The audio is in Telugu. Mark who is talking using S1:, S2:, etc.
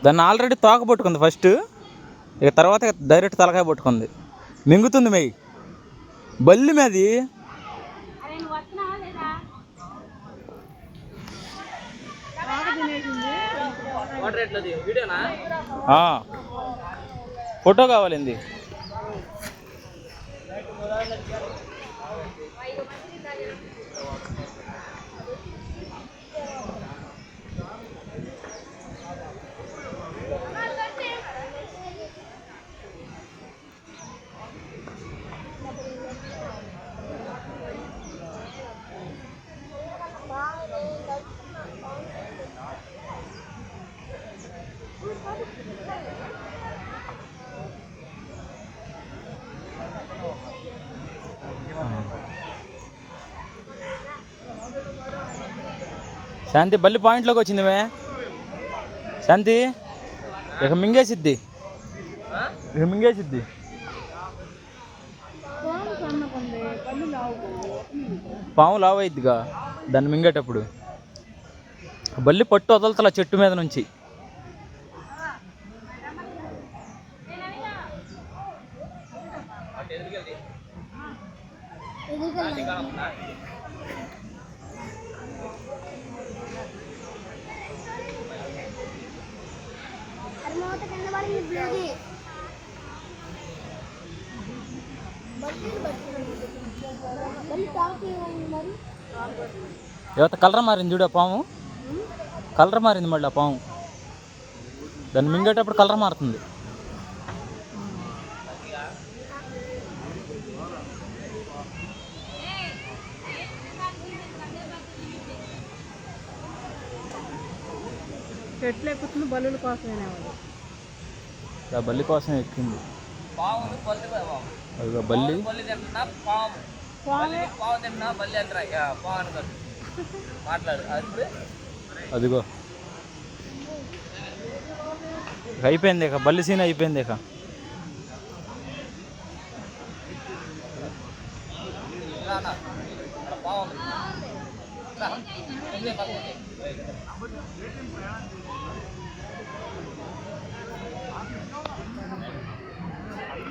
S1: దాన్ని ఆల్రెడీ తోక పట్టుకుంది ఫస్ట్, ఇక తర్వాత డైరెక్ట్ తలకాయ పట్టుకుంది. మింగుతుంది మెయ్యి బల్లి మీది. ఫోటో కావాలింది. శాంతి బల్లి పాయింట్లోకి వచ్చింది మే. శాంతి ఇక మింగేసిద్ది, పాము లావు అయిద్దిగా దాన్ని మింగేటప్పుడు. బల్లి పట్టు వదలతల చెట్టు మీద నుంచి. యువత కలర్ మారింది చూడ పాము, కలర్ మారింది మళ్ళీ ఆ పాము. దాన్ని మింగేటప్పుడు కలర్ మారుతుంది.
S2: చెట్లు ఎక్కుతుంది బల్లుల కోసమే,
S1: బల్లి కోసం ఎక్కింది. అదిగో బల్లి. అదిగో అయిపోయింది ఇక బల్లి సీన్ అయిపోయింది ఇక.